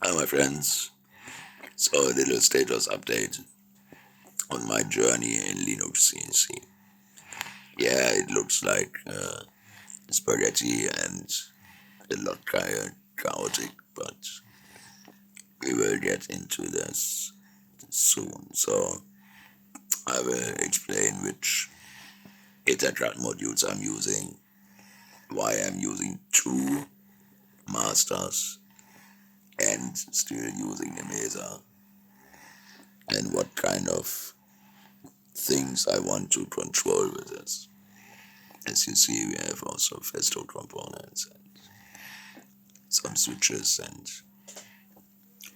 Hi my friends, so a little status update on my journey in LinuxCNC. Yeah, it looks like spaghetti and a lot chaotic, but we will get into this soon. So I will explain which Ethercat modules I'm using, why I'm using two masters and still using the Mesa, and what kind of things I want to control with this. As you see, we have also Festo components and some switches and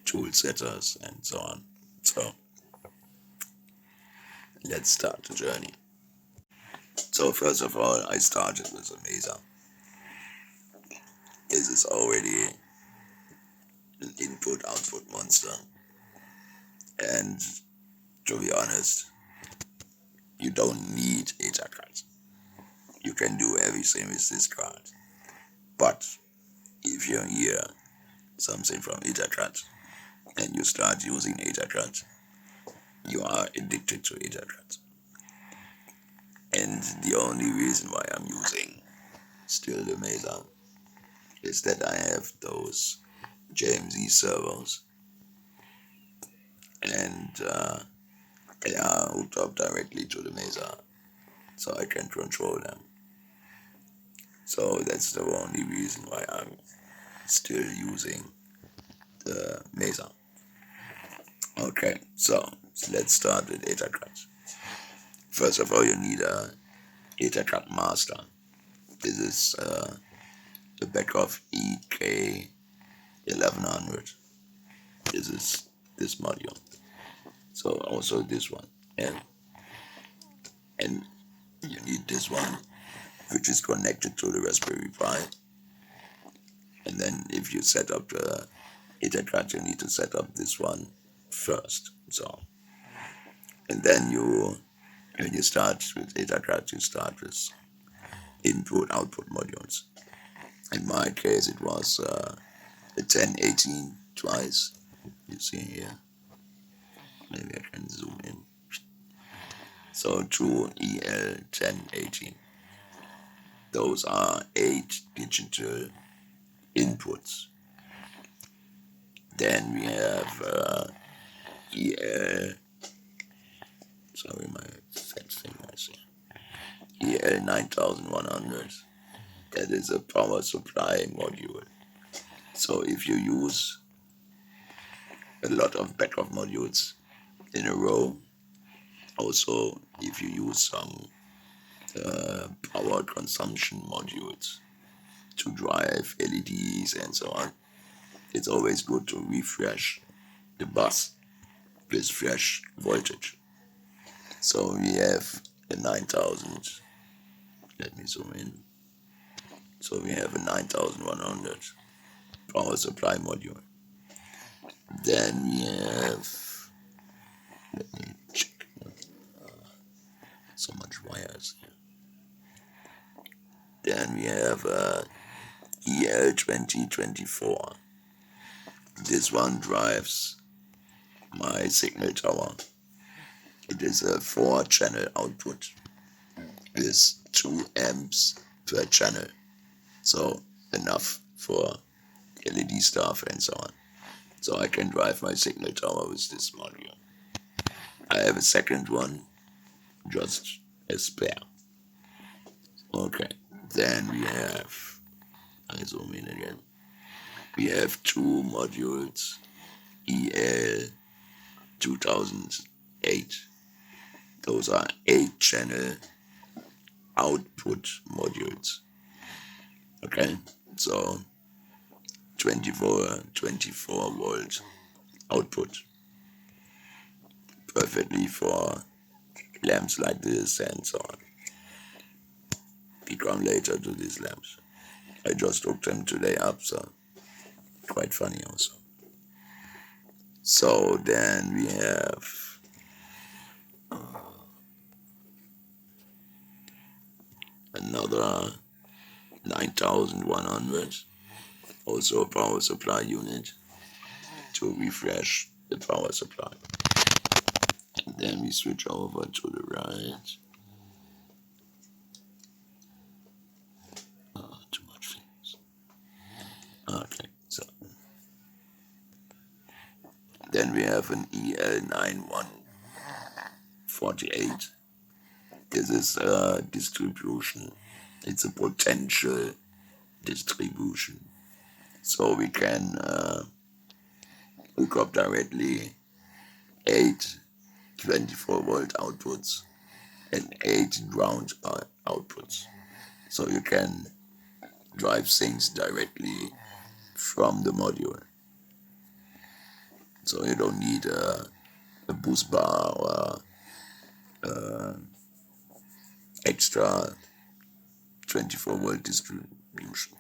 tool setters and so on. So let's start the journey. So first of all, I started with a Mesa. This is already an input-output monster, and to be honest, you don't need Ethercat. You can do everything with this card. But if you hear something from Ethercat and you start using Ethercat, you are addicted to Ethercat. And the only reason why I'm using still the Mesa is that I have those JMZ servos, and they are hooked up directly to the Mesa, so I can control them. So that's the only reason why I'm still using the Mesa. Okay, so let's start with Ethercat. First of all, you need a Ethercat master. This is the Beckhoff EK1100. This is this module. So also this one, and you need this one, which is connected to the Raspberry Pi. And then if you set up the Ethercat, you need to set up this one first. So, and then when you start with Ethercat, you start with input-output modules. In my case, it was a 1018 twice. You see here. Maybe I can zoom in. So two EL1018. Those are 8 digital inputs. Then we have EL. Sorry, my fat fingers here. EL9100. That is a power supply module. So if you use a lot of Beckhoff modules in a row, also if you use some power consumption modules to drive LEDs and so on, it's always good to refresh the bus with fresh voltage. So we have a 9000, let me zoom in. So we have a 9100 power supply module. Then we have, let me check, so much wires here. Then we have EL2024. This one drives my Signaltower. It is a 4-channel output with 2 amps per channel. So enough for LED stuff and so on. So I can drive my Signaltower with this module. I have a second one, just a spare. Okay, then we have, I zoom in again. We have 2 modules, EL2008. Those are 8-channel output modules. Okay, so 24 volt output. Perfectly for lamps like this and so on. We come later to these lamps. I just hooked them today up, so quite funny also. So then we have another 9100, also a power supply unit. to refresh the power supply. And then we switch over to the right. Oh, too much things. Okay, so then we have an EL9148. This is a distribution. It's a potential distribution. So we can hook up directly 8 24-volt outputs and 8 ground outputs. So you can drive things directly from the module. So you don't need a boost bar or extra 24-volt distribution.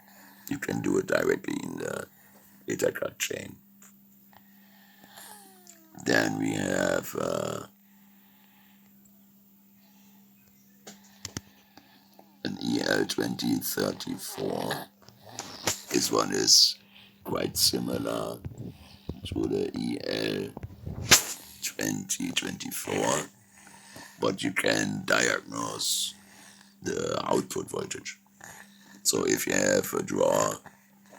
You can do it directly in the Ethercat chain. Then we have an EL2034. This one is quite similar to the EL2024, but you can diagnose the output voltage. So if you have a draw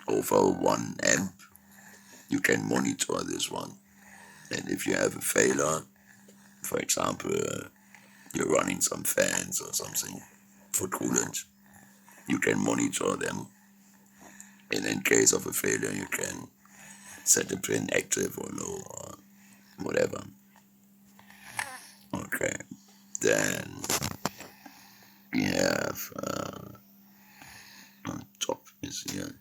over 1 amp, you can monitor this one. And if you have a failure, for example, you're running some fans or something for coolant, you can monitor them. And in case of a failure, you can set the pin active or low or whatever. Okay, then we have on top is here.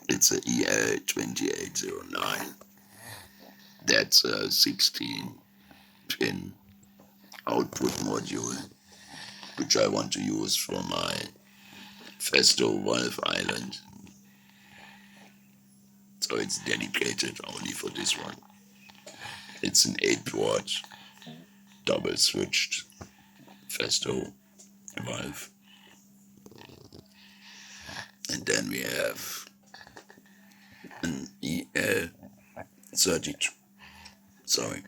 It's a EL2809. That's a 16-pin output module, which I want to use for my Festo valve island. So it's dedicated only for this one. It's an 8-port double switched Festo valve. And then we have an EL32. Sorry.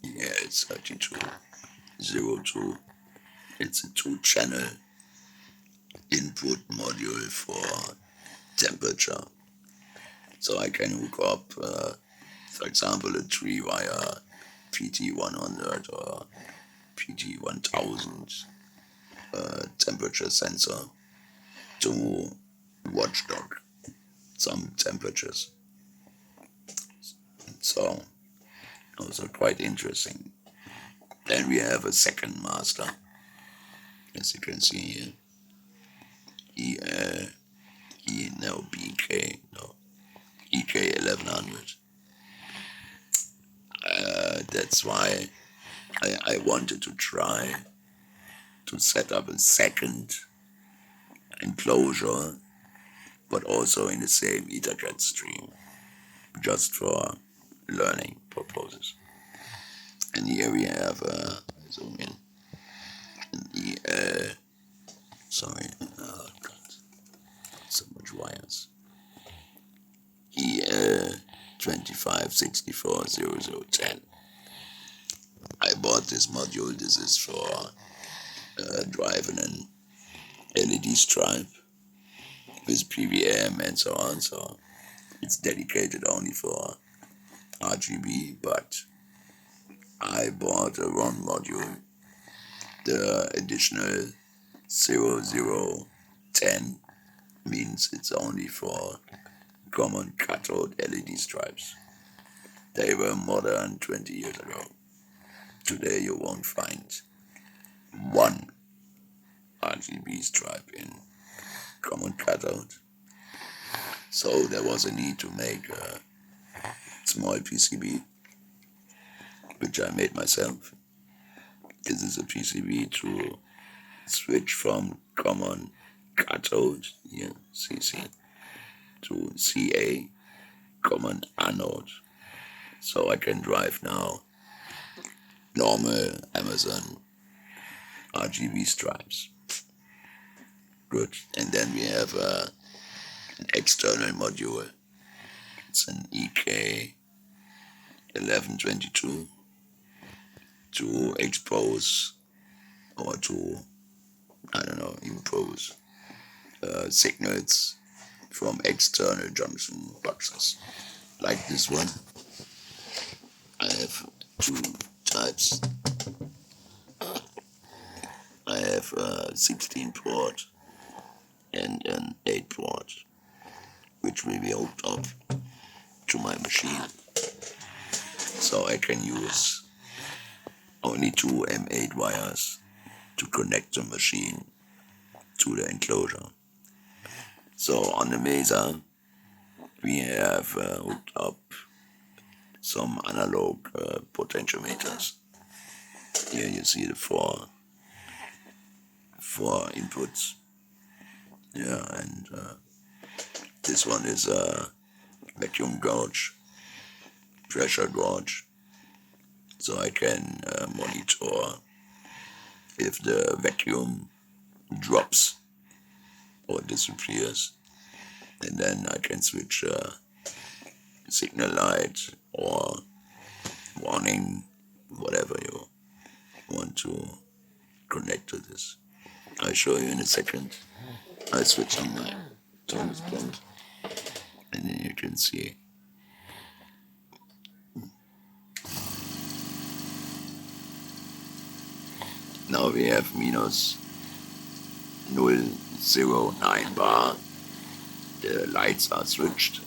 EL3202. It's a 2-channel input module for temperature. So I can hook up, for example, a 3-wire PT100 or PT1000 temperature sensor to watchdog some temperatures. So those are quite interesting. Then we have a second master, as you can see here. EK1100. That's why I wanted to try to set up a second enclosure, but also in the same Ethercat stream, just for learning purposes. And here we have zoom in an so much wires. EL25640010. I bought this module. This is for driving an LED stripe with PWM and so on. So it's dedicated only for RGB, but I bought a wrong module. The additional 0010 means it's only for common cathode LED stripes. They were modern 20 years ago. Today you won't find one RGB stripe in common cathode. So there was a need to make a small PCB, which I made myself. This is a PCB to switch from common cathode, here, CC, to CA, common anode. So I can drive now normal Amazon RGB stripes. Good. And then we have a an external module. It's an EK1122 to expose or to, I don't know, impose signals from external junction boxes. Like this one. I have two types. I have a 16 port and an 8 port, which will be hooked up to my machine. So I can use only two M8 wires to connect the machine to the enclosure. So on the Mesa, we have hooked up some analog potentiometers. Here you see the four inputs. Yeah, and this one is a vacuum gauge, pressure gauge, so I can monitor if the vacuum drops or disappears, and then I can switch signal light or warning, whatever you want to connect to this. I'll show you in a second. I switch on my Thomas plant, and then you can see. Now we have minus 009 bar. The lights are switched,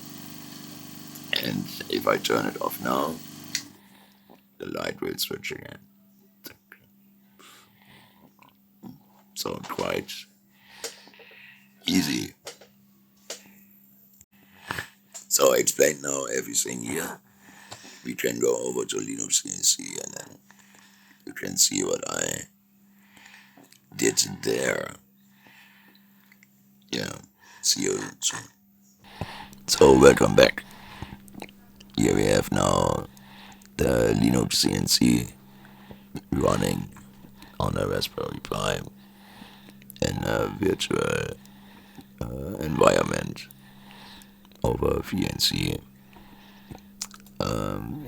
and if I turn it off now, the light will switch again. So quite easy. So I explained now everything here. We can go over to LinuxCNC and then you can see what I did there. Yeah, see you soon. So welcome back. Here we have now the LinuxCNC running on a Raspberry Pi in a virtual environment over VNC.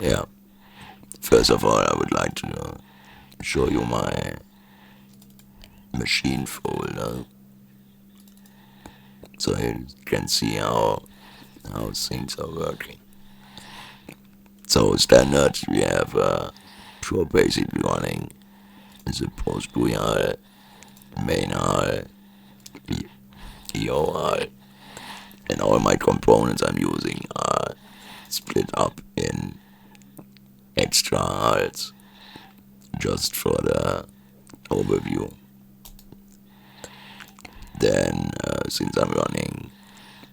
Yeah. First of all, I would like to show you my machine folder, so you can see how things are working. So standard, we have Pro Basic running the post-GUI, main HAL, EO HAL, and all my components I'm using are split up in extra HALs, just for the overview. Then, since I'm running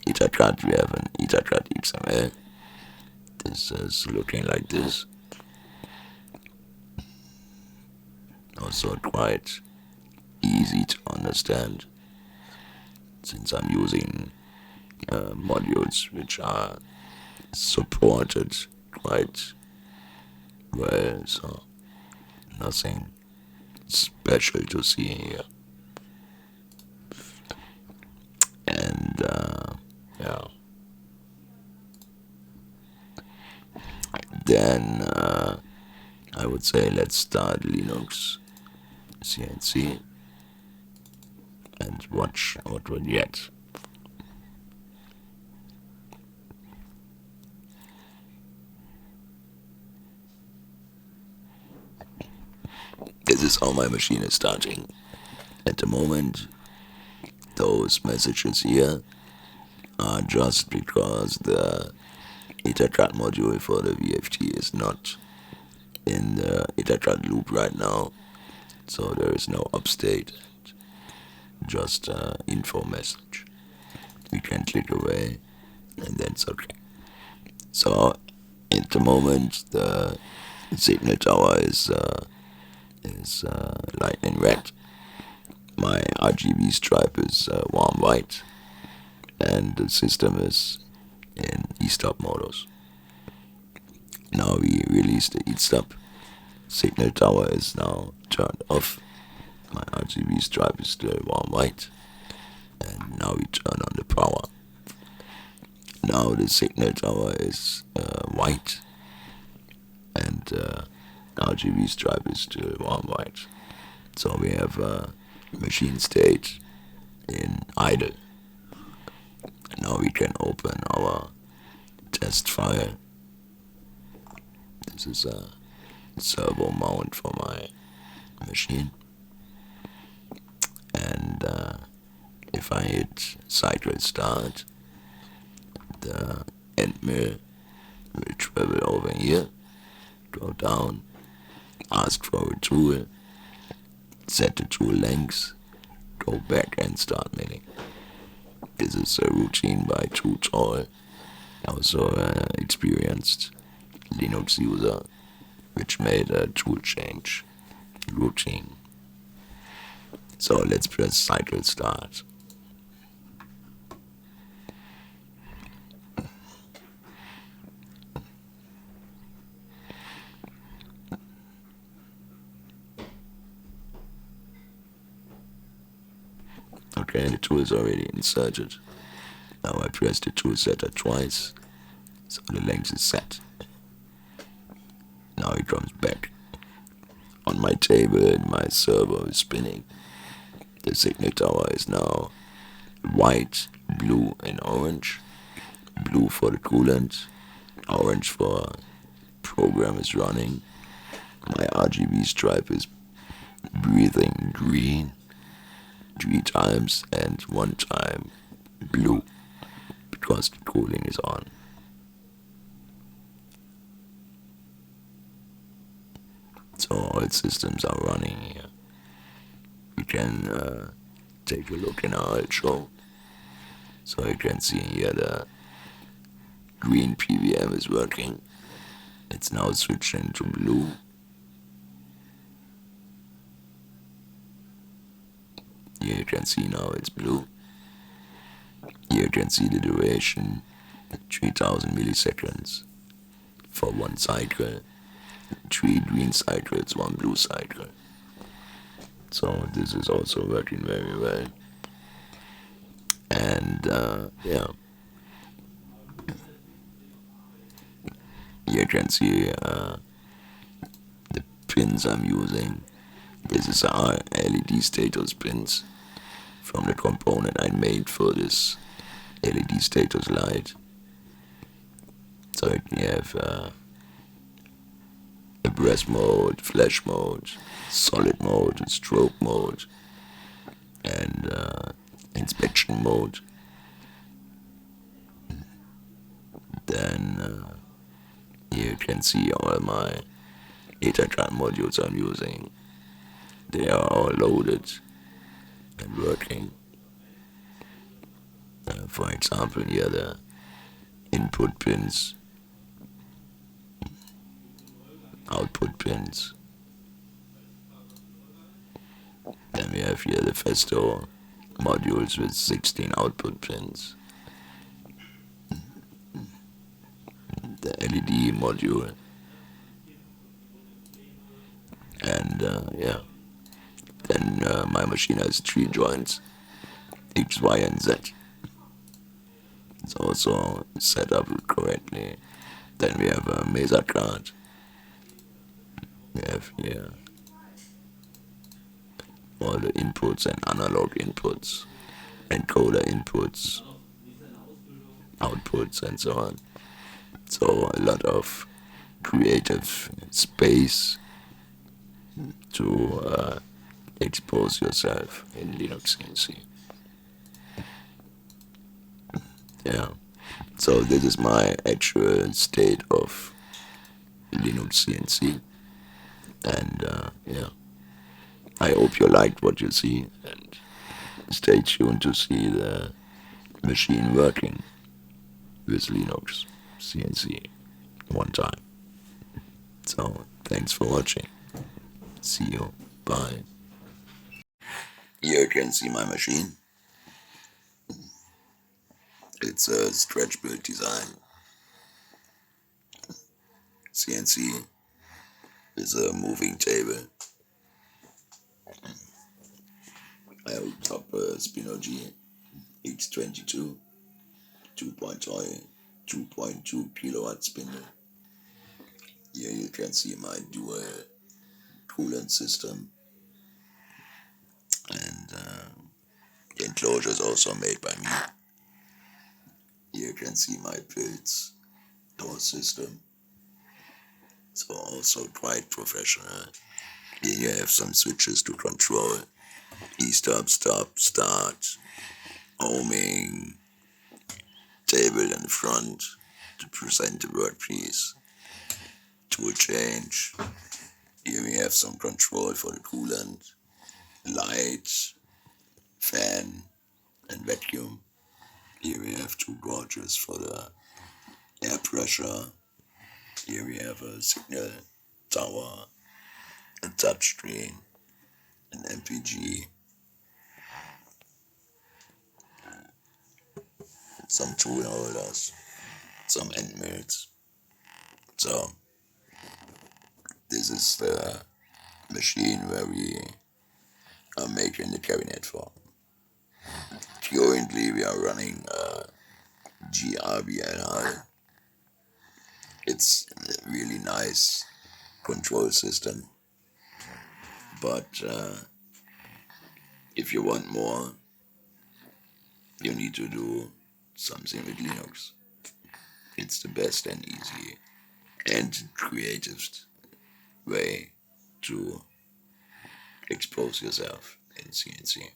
Ethercat, we have an Ethercat XML. This is looking like this. Also quite easy to understand, since I'm using modules which are supported quite well, so nothing special to see here. And yeah, then I would say let's start LinuxCNC and watch what we get. This is how my machine is starting. At the moment, those messages here are just because the Ethercat module for the VFT is not in the Ethercat loop right now, so there is no upstate, just info message. We can click away and then it's okay. So at the moment the Signaltower is lightning red. My RGB stripe is warm white, and the system is in e-stop modus. Now we release the e-stop. Signaltower is now turned off. My RGB stripe is still warm white, and now we turn on the power. now the Signaltower is white, and RGB stripe is still warm white. So we have machine state in idle. Now we can open our test file. This is a servo mount for my machine, and if I hit cycle start, the end mill will travel over here, go down, ask for a tool, set the tool length, go back and start milling. This is a routine by Tutorial, also an experienced Linux user, which made a tool change routine. So let's press cycle start. Okay, the tool is already inserted. Now I press the tool setter twice, so the length is set. Now it comes back. On my table, my servo is spinning. The Signaltower is now white, blue and orange. Blue for the coolant, orange for program is running. My RGB stripe is breathing green 3 times and 1 time blue because the cooling is on. So all systems are running here. You can take a look in our show. So you can see here the green PWM is working. It's now switching to blue. Here you can see now it's blue. Here you can see the duration, 3000 milliseconds for 1 cycle, 3 green cycles, 1 blue cycle. So this is also working very well. And yeah, you can see the pins I'm using. This is our LED status pins from the component I made for this LED status light. So you have a breath mode, flash mode, solid mode, stroke mode, and inspection mode. Then here you can see all my Ethercat modules I'm using. They are all loaded and working. For example, here the input pins, output pins. Then we have here the Festo modules with 16 output pins. The LED module. And yeah. Then my machine has 3 joints, X, Y, and Z. It's also set up correctly. Then we have a Mesa card. We have here all the inputs and analog inputs, encoder inputs, outputs, and so on. So a lot of creative space to expose yourself in LinuxCNC. Yeah. So this is my actual state of LinuxCNC. And yeah. I hope you liked what you see, and stay tuned to see the machine working with Linux CNC one time. So thanks for watching. See you. Bye. Here you can see my machine. It's a stretch build design. CNC is a moving table. I have top Spino G X22 2.0 2.2 kilowatt spindle. Here you can see my dual coolant system, and the enclosure is also made by me. Here you can see my pills door system, so also quite professional. Here you have some switches to control e-stop, stop, start, homing, table in front to present the workpiece, tool change. Here we have some control for the coolant, light, fan, and vacuum. Here we have two gauges for the air pressure. Here we have a Signaltower, a touchscreen, an MPG, some tool holders, some end mills. So this is the machine where we are making the cabinet for. Currently we are running GRBLI. It's a really nice control system, but if you want more, you need to do something with Linux. It's the best and easy and creative way to expose yourself in CNC.